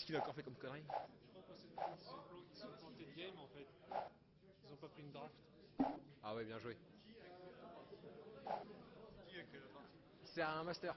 qu'il a encore fait comme connerie? Je crois que ils sont plantés de game en fait. Ils ont pas pris une draft. Ah ouais, bien joué. Qui a créé la partie? C'est un master.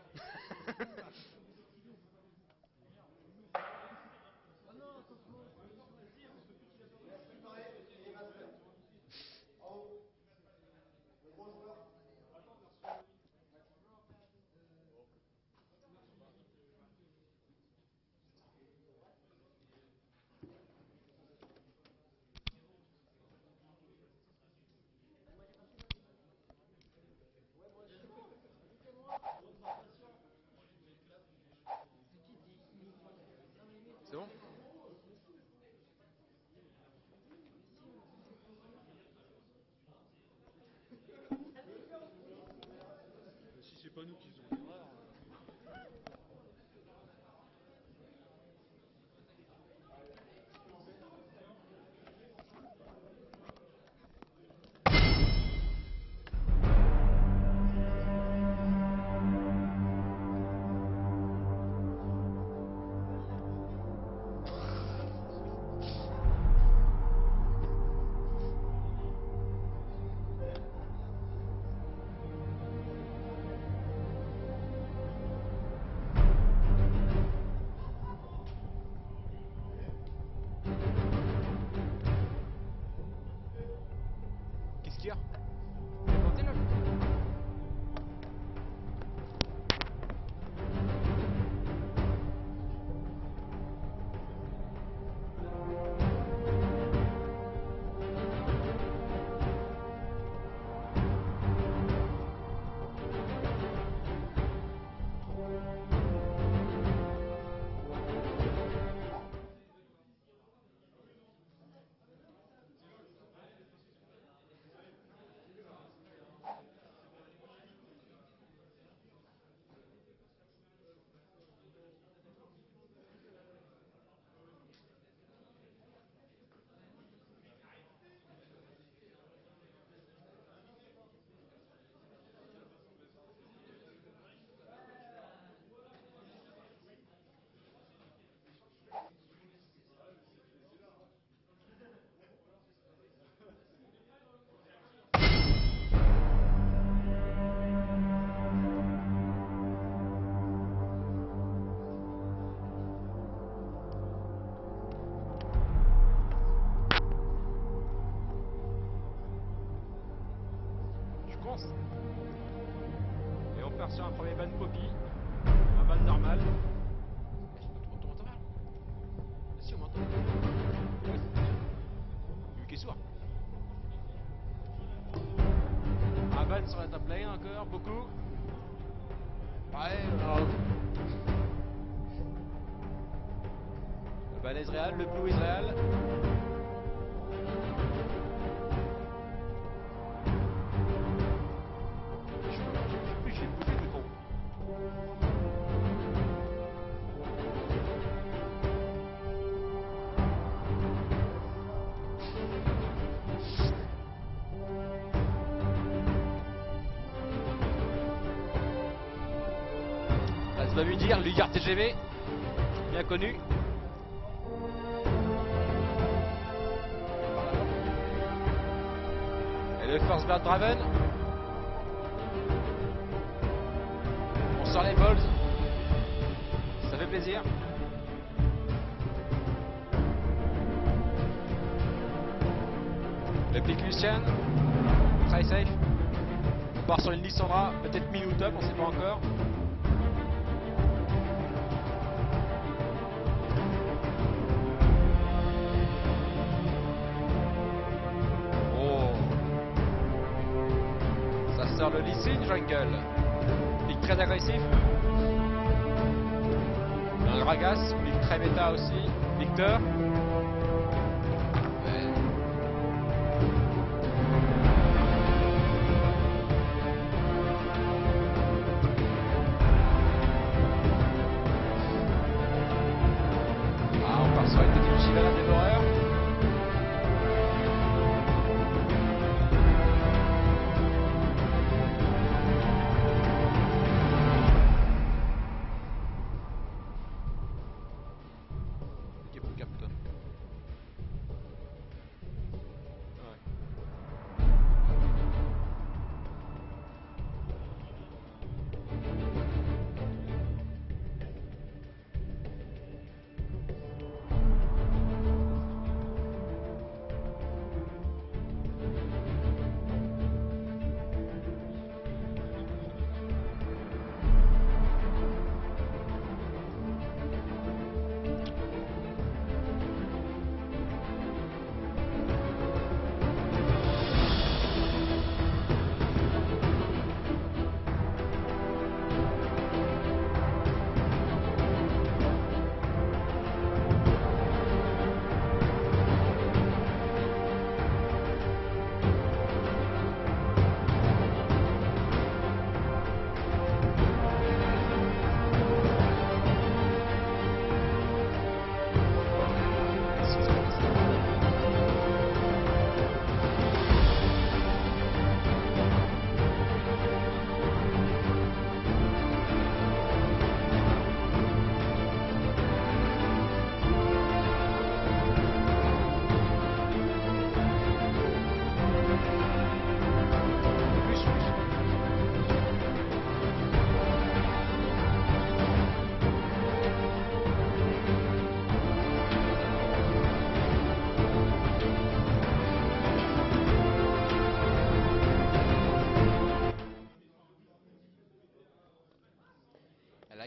C'est bon? Si c'est pas nous qui faisons l'erreur. Qu'est-ce qu'il y a? Planté là? Et on part sur un premier ban poppy, un ban normal. On m'entend mal? Si, on m'entend. Oui. Lui qui est sourd. Un ban sur la top lane encore, beaucoup. Ouais, le ban Ezreal, le blue Ezreal. J'ai bouffé le micro. Ça va lui dire, Lugard TGV, bien connu. Et le Force Bird Draven. On sort les balls. Ça fait plaisir. Le pick Lucian. Très safe. On part sur une Lissandra, peut-être mid ou top, on sait pas encore. Oh. Ça sort le Lee Sin jungle. Pick très agressif. Un Gragas, pick très méta aussi. Victor.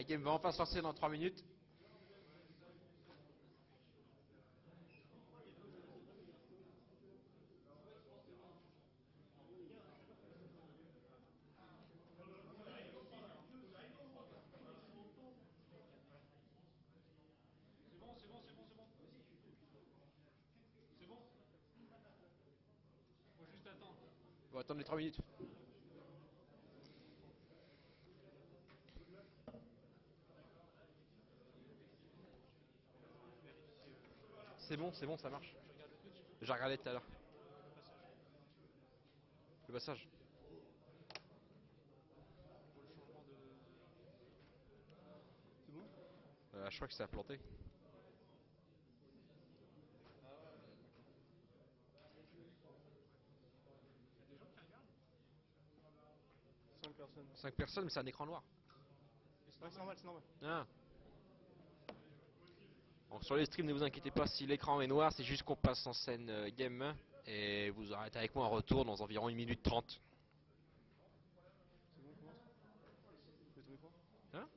game va enfin se lancer dans 3 minutes. C'est bon, c'est bon, c'est bon, c'est bon. C'est bon. Faut juste attendre. On va attendre les 3 minutes. C'est bon, ça marche. Je regarde le Twitch. J'ai regardé tout à l'heure. Passage. Le passage. Pour le changement de. C'est bon? Je crois que ça a planté. Ah ouais, Il y a des gens qui regardent. 5 personnes. 5 personnes, mais c'est un écran noir. Et c'est Ouais, c'est normal, c'est normal. Ah. Donc sur les streams, ne vous inquiétez pas si l'écran est noir, c'est juste qu'on passe en scène game et vous aurez été avec moi en retour dans environ 1 minute 30. C'est bon, on commence? Tu veux trouver quoi? Hein?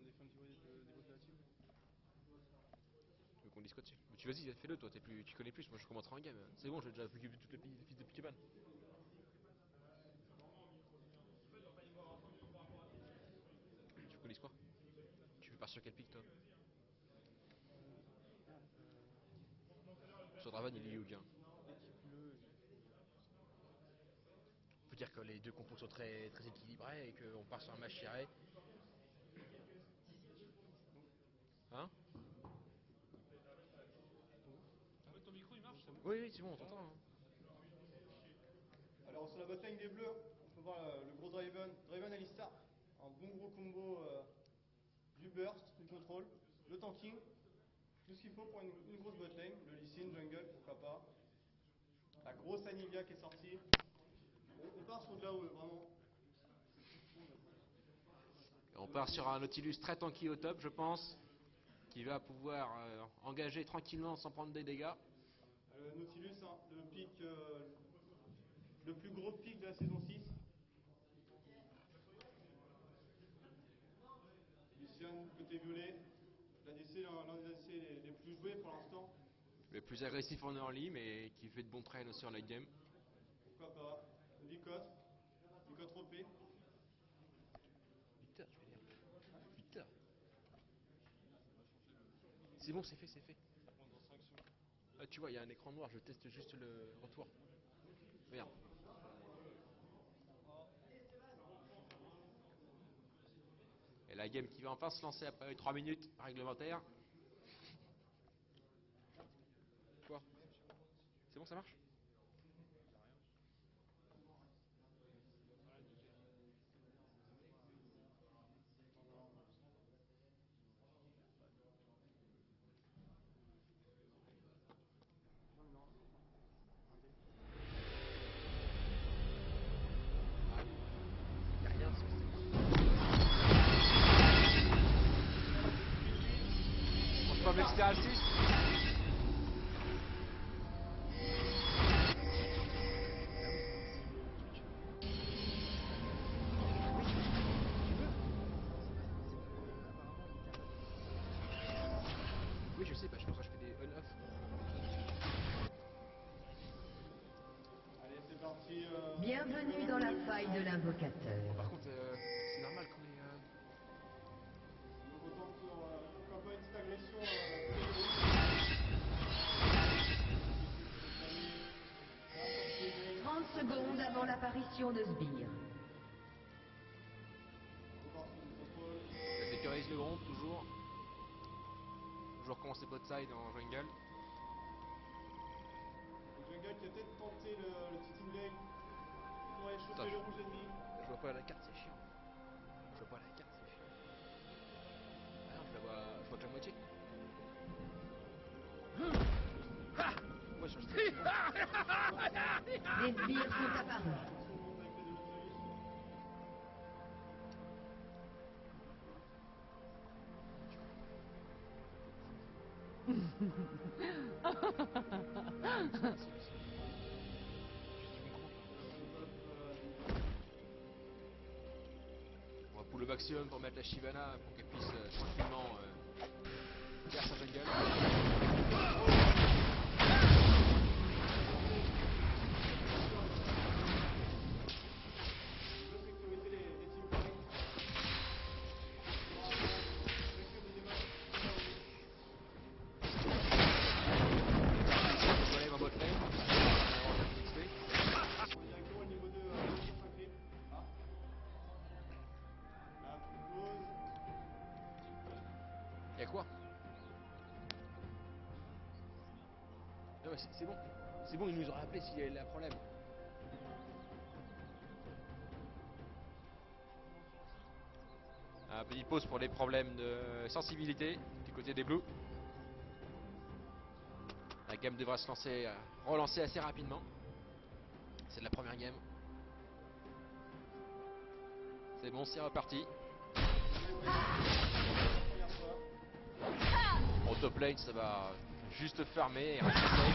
On a fait un petit bruit des coopératives. Tu veux qu'on dise quoi dessus? Tu vas-y, fais-le toi, tu connais plus, moi je commencerai en game. C'est bon, j'ai déjà vu toutes les fils de Pokémon. Tu veux qu'on dise quoi? Tu veux partir sur quel pic toi? Sur Draven, il est Yugi. Équipe-le. Faut dire que les deux compos sont très, très équilibrés et qu'on part sur un match serré. Hein? En fait, ton micro il marche, ça vous? Oui, c'est bon, on t'entend. Hein. Alors, sur la bataille des bleus, on peut voir le gros Draven. Draven Alistar. Un bon gros combo du burst, du contrôle, le tanking. Tout ce qu'il faut pour une grosse botlane. Le Lee Sin, jungle, pourquoi pas. La grosse Anivia qui est sortie. On part sur de là où vraiment. Et on part sur un Nautilus très tanky au top, je pense, qui va pouvoir engager tranquillement sans prendre des dégâts. Le Nautilus, hein, le pic, le plus gros pic de la saison 6. Lucian, côté violet. L'ADC, l'un des ADC les plus joués pour l'instant. Le plus agressif en early, mais qui fait de bons trails aussi en late game. Pourquoi pas. Licotte. Licotte ropé. Putain, je vais dire. Putain. C'est bon, c'est fait, c'est fait. Ça prend dans 5 secondes. Ah, tu vois, il y a un écran noir, je teste juste le retour. Merde. Et la game qui va enfin se lancer après 3 minutes réglementaire. Quoi? C'est bon, ça marche? Il n'y a rien, on se pas l'extérieur dessus. Oui, je sais, bah, je pense que je fais des on-off. Allez, c'est parti. Bienvenue dans la faille de l'invocateur. Par contre, c'est normal qu'on ait. On retombe sur pourquoi pas une petite agression. 30 secondes avant l'apparition de Sbire. On part sur du contrôle. Ça sécurise le groupe, toujours. Toujours commencer bot side en jungle. Le jungle qui a peut-être tenté le petit lane pour aller Attends, choper le rouge ennemi. Je vois pas la carte, c'est chiant. Je vois pas la carte, c'est chiant. Ah non, je vois que la moitié. Ah ouais, je Des sbires sont apparus. Attention, on monte avec les deux Nautilus. On va pull le back maximum pour mettre la Shyvana pour qu'elle puisse tranquillement faire sa jungle. Y'a quoi? Non, c'est bon. C'est bon, il nous aura appelé s'il y a un problème. Un petit pause pour les problèmes de sensibilité du côté des Blues. La game devra se lancer, relancer assez rapidement. C'est de la première game. C'est bon, c'est reparti. En top lane, ça va juste fermer et rester safe.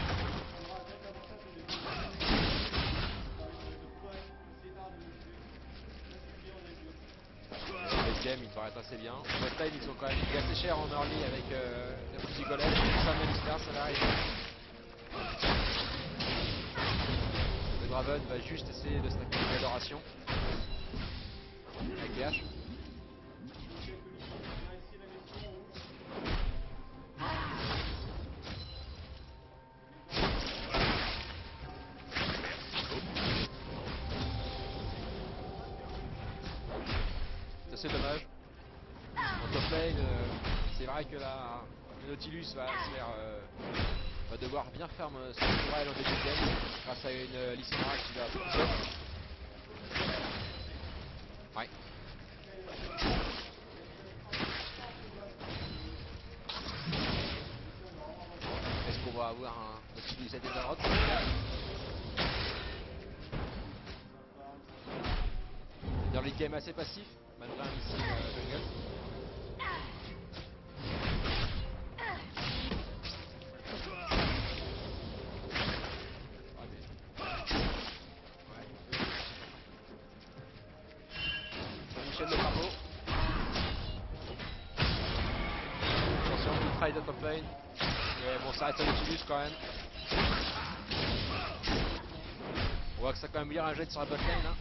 Le game, il devrait être assez bien. Bot lane, ils sont quand même assez chers en early avec la fusil golem. Ça, Alistar, ça va arriver. Le Draven va juste essayer de stacker l'adoration avec des haches. C'est dommage. En top lane, c'est vrai que là, le Nautilus va se faire, va devoir bien faire son tourelle en début de game grâce à une Lysandra qui va bloquer. Ouais. Est-ce qu'on va avoir un Nautilus à Desarot? Dans les games assez passifs, malgré un missile jungle. Michel le crapaud. Attention, good try de top lane. Mais bon, ça reste un Nautilus quand même. On voit que ça a quand même bien un jet sur la bot lane. Hein.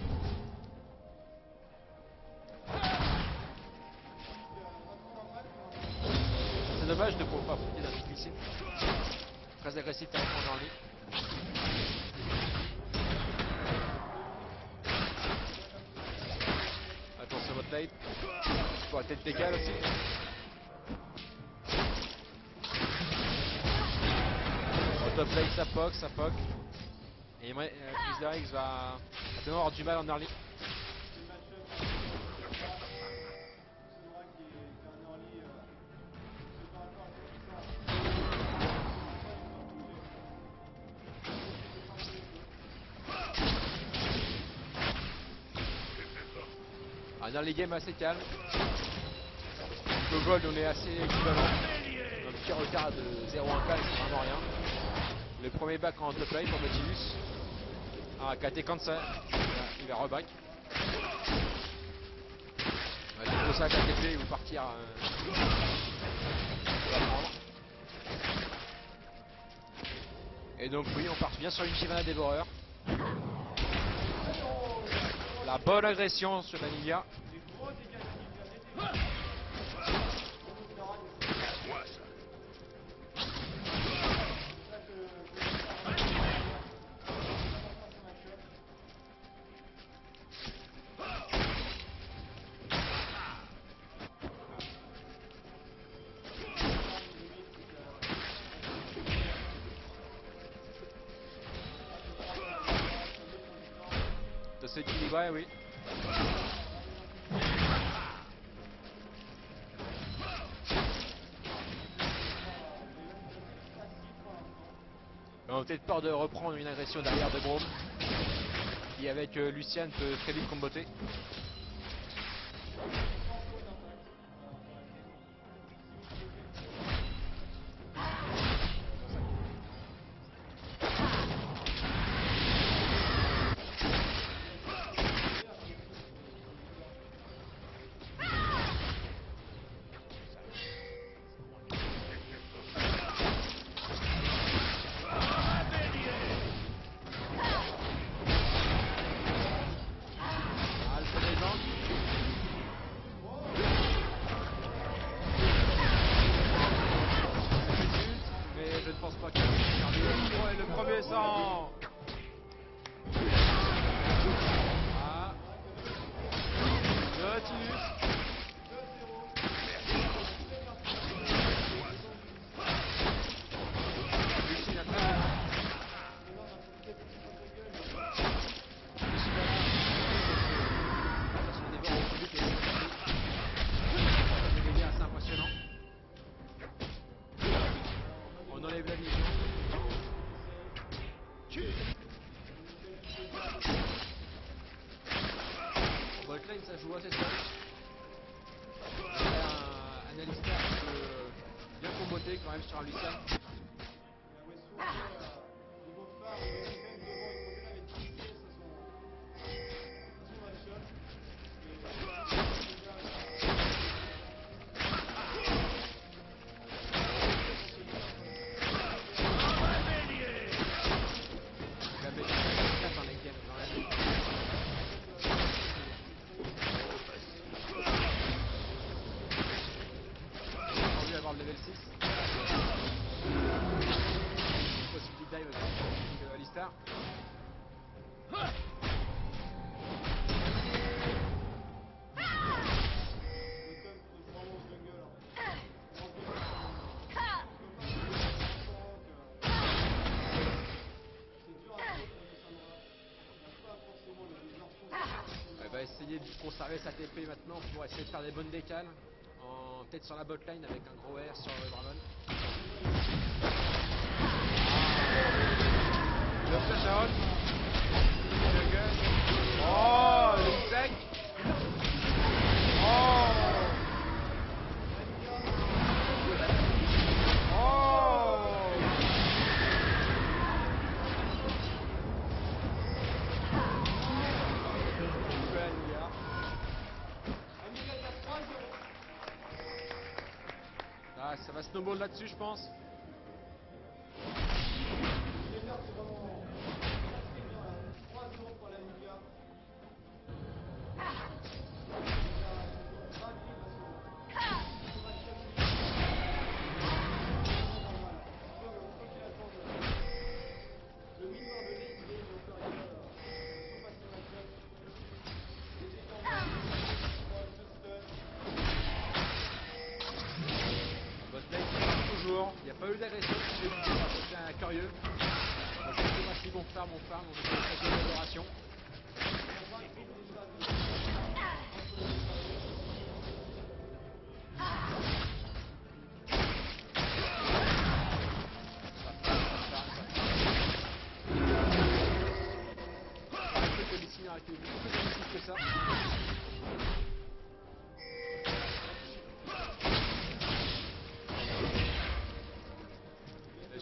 C'est dommage de pouvoir profiter d'un pic glycine. Très agressif directement dans le lit. Attention votre lane. Pour la tête d'égale aussi. Au top lane ça poke. Et Blizzard va certainement avoir du mal en early. Un early game assez calme. Le gold on est assez équivalent. Un petit retard de 0-1K, c'est vraiment rien. Le premier back en top lane pour Nautilus. Ah, KT Cancer, il va reback. C'est pour ça qu'à KT ils vont partir. Et donc oui, on part bien sur une Shyvana dévoreur. La bonne agression sur la Nivea. Ça s'équilibre, oui. On a peut-être peur de reprendre une agression derrière de Braum qui avec Lucian peut très vite comboter. descend. Ah. Nautilus. Lucine a très bien. Attention, des bords au public et des dégâts assez impressionnants. On enlève la vision. Botlane, ça joue assez seul. Il y a un Alistar qui peut bien comboter quand même sur un Lucian. Level 6. Possibilité dive avec Alistar. Elle va essayer de conserver sa TP maintenant pour essayer de faire des bonnes décales. Peut-être sur la botline avec un gros R sur le Dragon. Le flash out. Oh, le sec. Oh. Oh. Ah, ça va snowball là-dessus, je pense. Il n'y a pas eu d'agression, c'est un curieux. Donc c'est facile, on farm, on fait une collaboration. Un peu que Lucine a été beaucoup plus agressif que ça.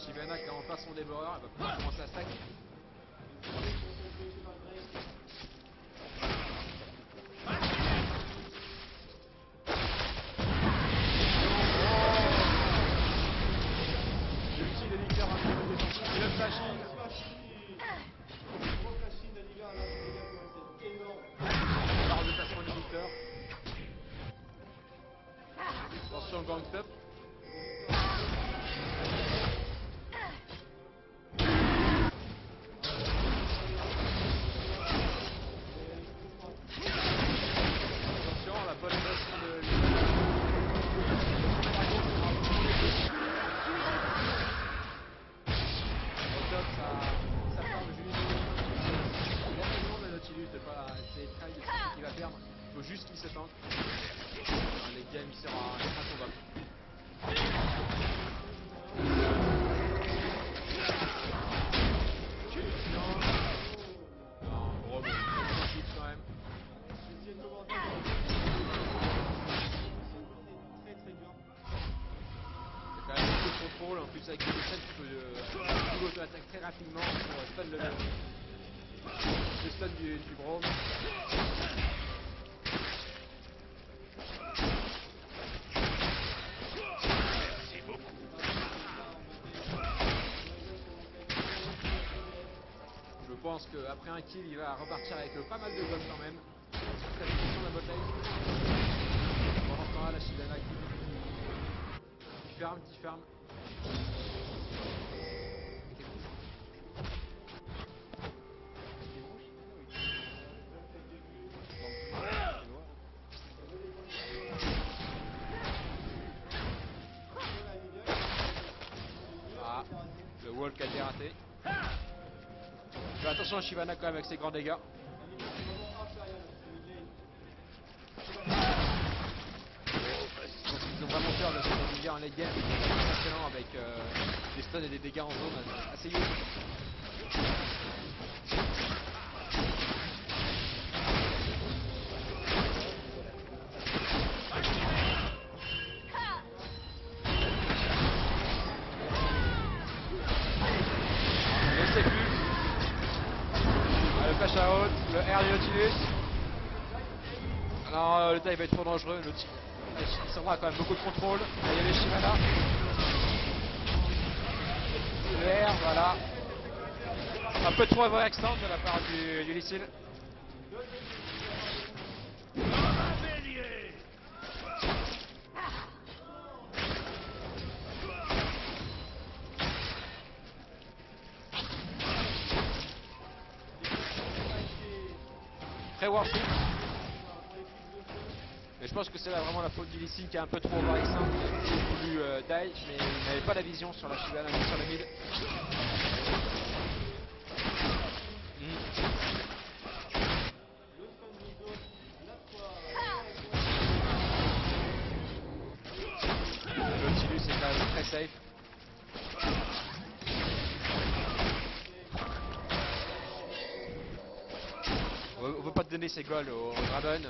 Shyvana qui a enfin son dévoreur, elle va pouvoir commencer à stack. L'ulti de Victor un peu défensif. Et le flashing. Barre de placement du Victor. Attention gang top. Il va perdre, il faut juste qu'il se tente. Les games, il sera introuvable. Non, gros, bon, quand même. C'est quand même beaucoup de contrôle, en plus avec les chaînes, tu peux auto-attaque très rapidement pour stun le stun du Braum. Je pense qu'après un kill, il va repartir avec pas mal de gold quand même. Très bien sur la bataille. Pendant ce temps-là, la Shyvana qui ferme. wall qui a été raté. Fais attention à Shyvana quand même avec ses grands dégâts. Ils ont vraiment peur de ce milieu en late game, c'est impressionnant avec des stuns et des dégâts en zone assez huge. Je ne sais plus. Le flash out, le R du Nautilus. Non, le dive va être trop dangereux. Il s'en va quand même beaucoup de contrôle. Là, il y a les Shyvana. Le R, voilà. Un peu trop overextend de la part du Lee Sin. Très worth it. Mais je pense que c'est là vraiment la faute du Lee Sin qui est un peu trop overextend. Il a voulu die, mais il n'avait pas la vision sur la Shyvana ni sur la mid. Le Nautilus est quand même très safe. On veut pas te donner ses goals au Draven.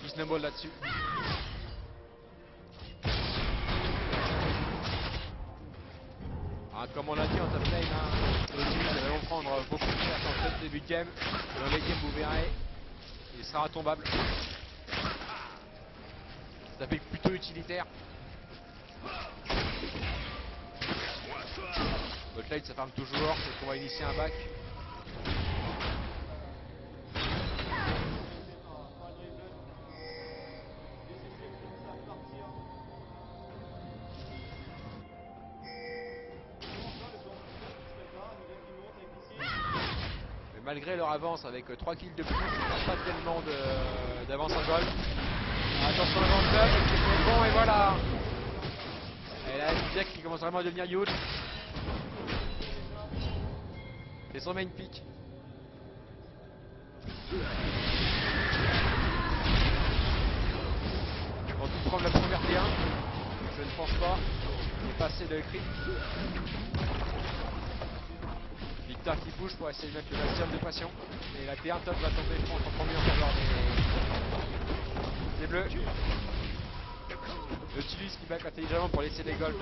Il snowball là-dessus. Ah, comme on l'a dit en top lane, le Nautilus va vraiment prendre beaucoup de cher dans le début de game. Dans les games, vous verrez, il sera intombable. Ça fait plutôt utilitaire. Votre lane ça farme toujours, c'est qu'on va initier un back. Mais malgré leur avance avec 3 kills de plus, il n'y a pas tellement d'avance en goal. Attention le round-up, c'est bon et voilà. Et là, le deck qui commence vraiment à devenir huge. C'est son main pick. On peut prendre la première T1. Je ne pense pas. Il est passé de crit. Victor qui bouge pour essayer de mettre le maximum de pression. Et la T1 top va tomber, je pense, en premier en faveur des bleus. Le Nautilus qui back intelligemment pour laisser les golds.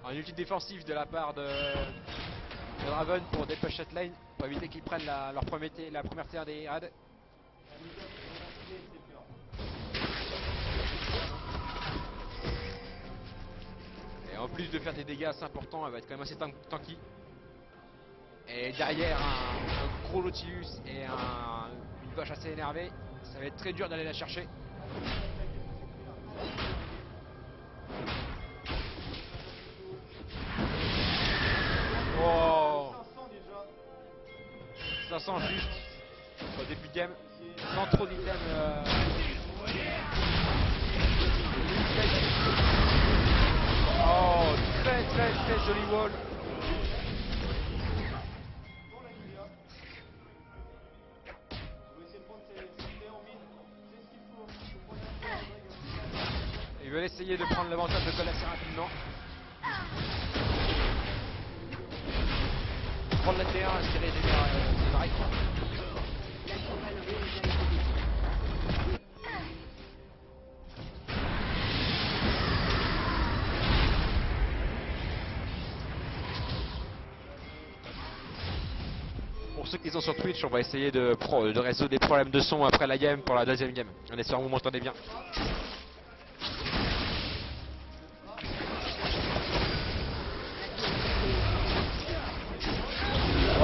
Un ulti défensif de la part de Draven pour dépush cette lane, pour éviter qu'ils prennent la première T1 des raids. Et en plus de faire des dégâts assez importants, elle va être quand même assez tanky. Et derrière un gros Nautilus et une vache assez énervée, ça va être très dur d'aller la chercher. Oh, 500 juste au début de game, sans trop d'items. Oh, très joli wall. Ils veulent essayer de prendre l'avantage de Cole assez rapidement. Prendre la T1 et tirer des drives. Pour ceux qui sont sur Twitch, on va essayer de résoudre des problèmes de son après la game pour la deuxième game. En espérant que vous m'entendez bien.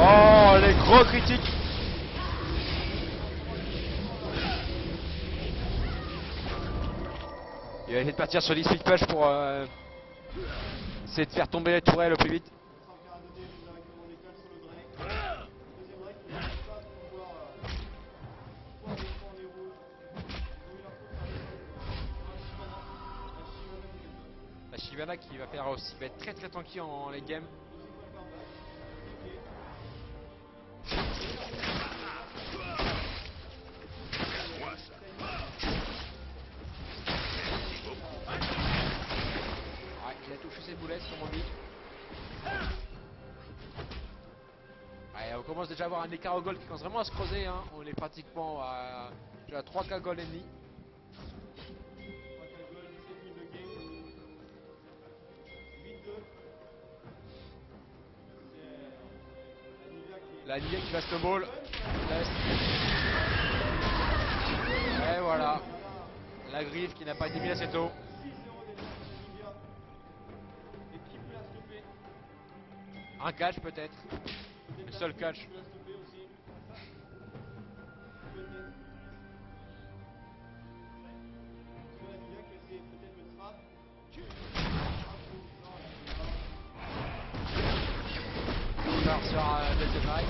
Oh, les gros critiques. Il va essayer de partir sur l'e-speed push pour essayer de faire tomber les tourelles au plus vite. Shyvana qui va faire aussi, va être très très tranquille en late game. Ouais, il a touché ses boulettes comme on dit. Ouais, on commence déjà à avoir un écart au goal qui commence vraiment à se creuser. Hein. On est pratiquement à 3K goal et demi. 3K goal, 17 000 de game. 8-2. C'est la Nivea La Nivea qui va snowball. Et voilà. La griffe qui n'a pas été mise assez tôt. 6-0 déjà pour la Nivea. Et qui peut la stopper? Un catch peut-être. Le seul catch. Qui peut la stopper aussi? Peut-être. Sur la Nivea qui essaie peut-être le trap. On part sur Delta Drive.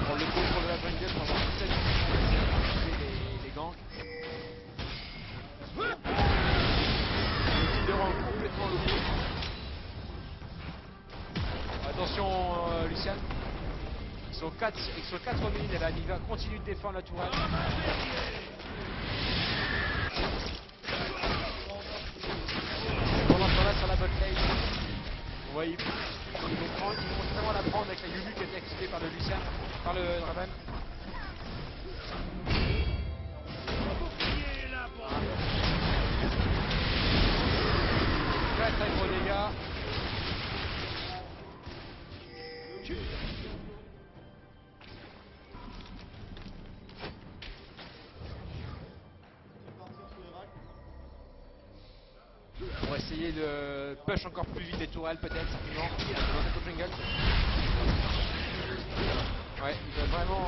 Pour le contrôle de la jungle, pendant toute cette les gangs. Le rend complètement loupé. Attention Lucian. Ils sont 4 minutes et la Nivea continue de défendre la tourelle. Pendant ce temps-là sur la bot lane, on voit ils vont vraiment la prendre avec la Yulu qui a été activée par le Lucian, par le Draven. Très très gros dégâts. On va essayer de push encore plus vite les tourelles peut-être simplement dans cette jungle. Ouais, il va vraiment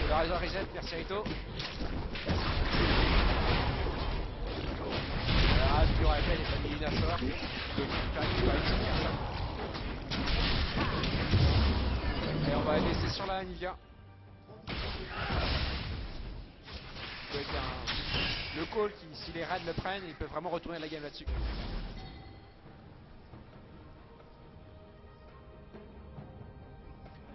le réseau reset vers Cirito. Ah, ce qui aurait fait, il est pas mis une assort. Donc il va récupérer et on va laisser sur la Nivea. Le call qui, si les raids le prennent, ils peuvent vraiment retourner la game là-dessus.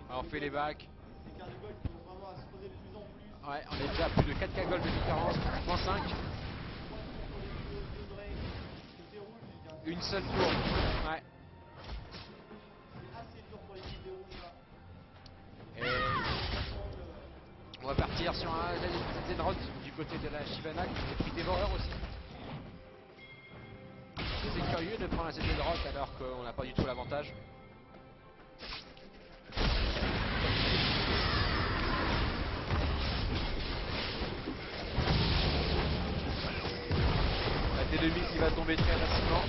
Alors on fait les bacs. Les quarts de goal qui vont vraiment à se creuser de plus en plus. Ouais, on est déjà à plus de 4K gold de différence, 3.5. Une seule tour. Ouais. C'est assez dur pour l'équipe des rouges là. Et on va partir sur un Zenrod du côté de la Shyvana qui s'est pris dévoreur aussi. C'est curieux de prendre un Zenrod alors qu'on n'a pas du tout l'avantage. La T2000 qui va tomber très rapidement.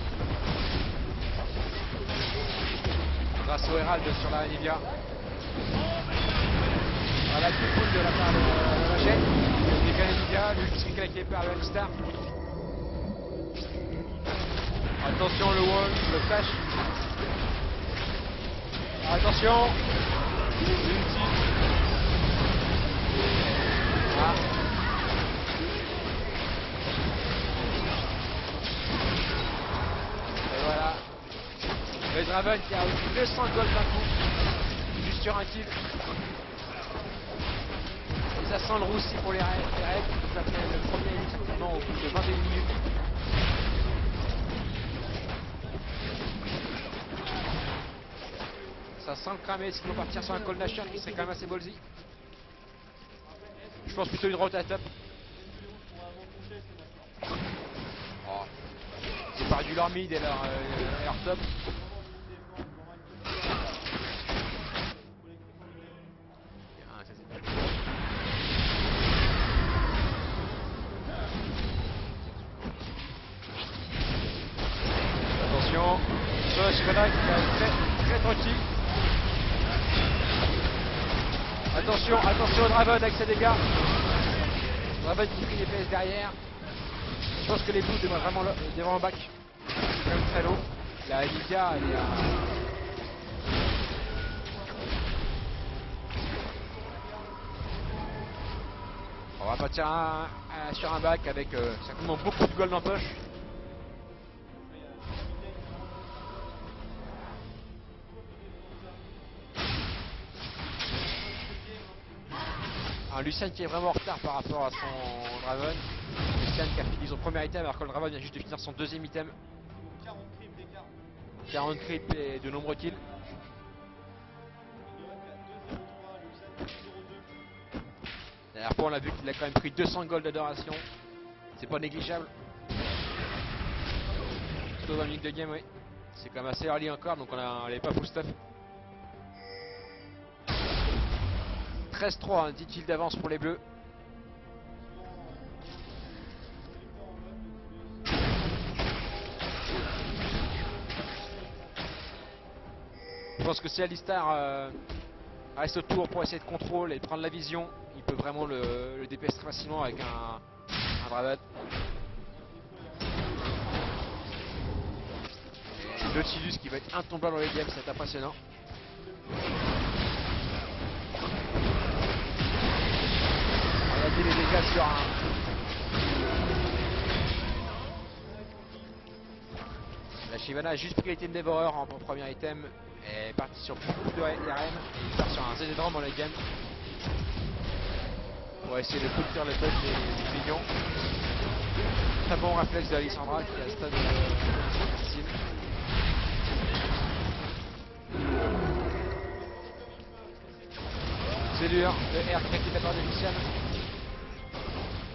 Grâce au Herald sur la Nivea. Voilà, coup de de la part de la chaîne. Il y a la Nivea, l'ultime claqué par le Alistar. Attention le wall, le flash. Attention. L'ultime. Ah. Et voilà. Le Draven qui a eu 200 gold d'un coup. Juste sur un kill. Et ça sent le roussi pour les raids. Ça fait le premier hit simplement au bout de 21 minutes. Ça sent le cramer s'il faut partir sur un call Nashor qui serait quand même assez ballsy. Je pense plutôt une rotate-up. Oh. J'ai perdu leur mid et leur top. Attention, sur la Shyvana qui est très tranquille. Attention, attention au Draven avec ses dégâts. Draven qui prie les PS derrière. Je pense que les bouts devraient vraiment en back. C'est quand même très lourd. La Lydia elle est à... On va partir sur un back avec certainement beaucoup de gold en poche. Un Lucian qui est vraiment en retard par rapport à son Draven. Lucian qui a fini son premier item alors que le Draven vient juste de finir son deuxième item. 40 creeps d'écart. 40 creeps et de nombreux kills. La dernière fois on l'a vu qu'il a quand même pris 200 gold d'adoration. C'est pas négligeable. Surtout dans la minute de game, oui. C'est quand même assez early encore donc on n'est pas full stuff. 13-3, 10 kills d'avance pour les bleus. Je pense que si Alistar reste autour pour essayer de contrôle et de prendre la vision, il peut vraiment le DPS très facilement avec un Draven. Et Nautilus qui va être intombable dans les games, c'est impressionnant. Regardez les dégâts sur un... La Shyvana a juste pris l'item Devourer en premier item et est parti sur beaucoup de RM et il part sur un ZZ-Drum dans les games pour essayer de counter le push des minions. Très bon réflexe de Alissandra qui est à stade difficile. C'est dur, le R qui est de la part de Lucian.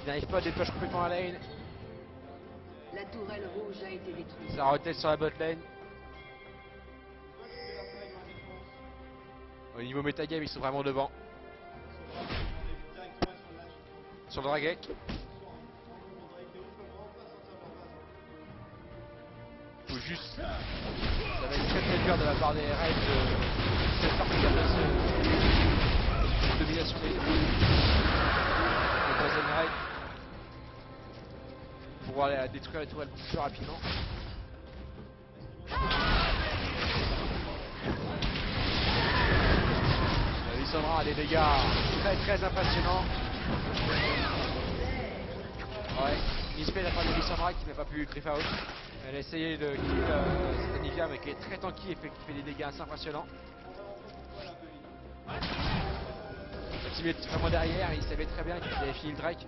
Il n'arrive pas à dépush complètement la lane. La tourelle rouge a été détruite. Ça rotate sur la bot lane. Au niveau metagame, ils sont vraiment devant. Sur le Dragek. Faut juste... Ça va être très très dur de la part des raids de cette partie de domination des troisième raid. Pour pouvoir aller détruire les tourelles plus rapidement. Lissandra a des dégâts très très impressionnants. Ouais, il se fait la part de Lissandra qui n'a pas pu griffe out. Elle a essayé de kill cette Anivia mais qui est très tanky et qui fait des dégâts assez impressionnants. Le team est vraiment derrière, il savait très bien qu'il avait fini le Drake.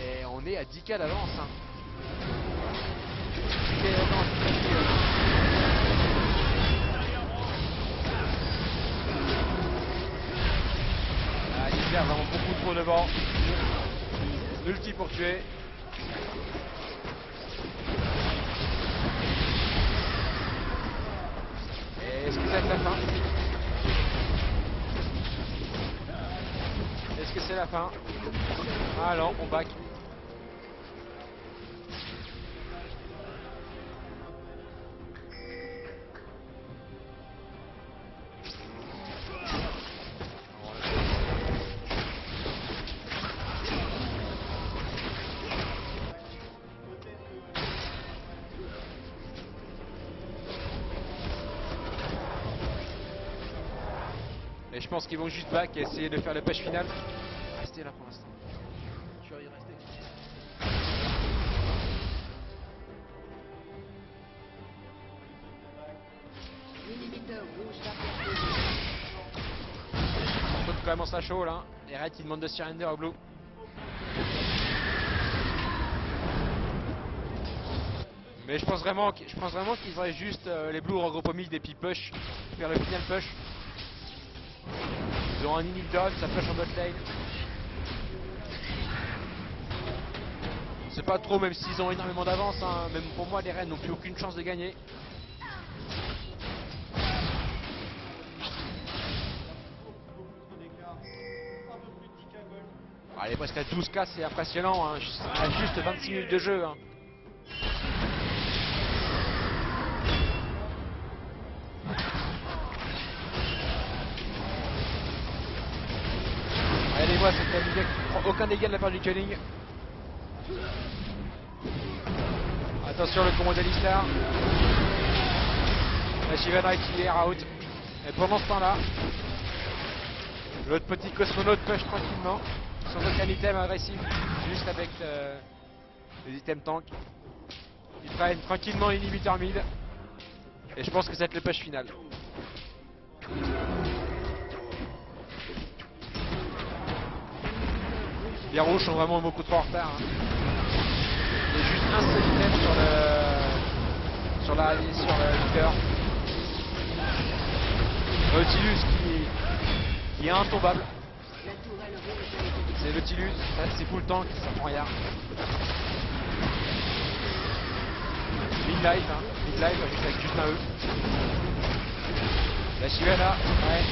Et on est à 10k d'avance. Hein. 10k d'avance. Anivia vraiment beaucoup trop devant. L'ulti pour tuer. Et est-ce que ça va être la fin? Est-ce que c'est la fin? Ah non, on back. Et je pense qu'ils vont juste back et essayer de faire le push final. Restez là pour l'instant. Tu vas y rester. L'inhibiteur rouge va percer. On peut quand même ça chaud là. Les raids qui demandent de surrender au blue. Mais je pense vraiment qu'ils auraient juste les blues regroupent au mid et puis push. Faire le final push. Ils ont un inhib dog, ça push en bot lane. C'est pas trop, même s'ils ont énormément d'avance, hein. Même pour moi les Rennes n'ont plus aucune chance de gagner. Ah, elle est presque à 12k, c'est impressionnant, hein. À juste 26 minutes de jeu. Hein. Amiga qui prend aucun dégât de la part du Cunning. Attention le combo d'Alistar. La Shyvana qui est out. Et pendant ce temps-là, l'autre petit cosmonaute push tranquillement. Sans aucun item agressif, juste avec les items tank. Il traîne tranquillement l'inhibiteur mid. Et je pense que ça va être le push final. Les rouges sont vraiment beaucoup trop en retard. Hein. Il y a juste un seul item sur le leader. Nautilus qui est intombable. La tourelle rouge a été détruite. C'est Nautilus, c'est full tank, ça prend rien. Midlife, hein. Midlife avec juste un E. La Shyvana, ouais.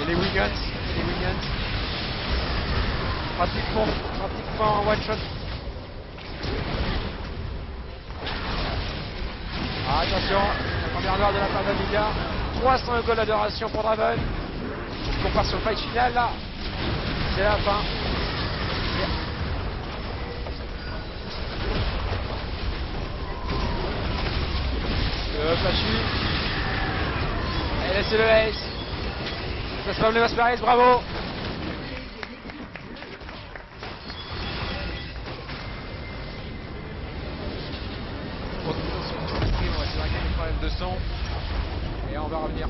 Et les Wiggins, pratiquement en one shot. Ah, attention, la première gloire de la part d'Amiga. 300 gold d'adoration pour Draven. On part sur le fight final là. C'est la fin. Flashy. Et là c'est le ace. Ça se passe les Masparis, bravo. On va essayer de régler les problèmes de son. Et on va revenir.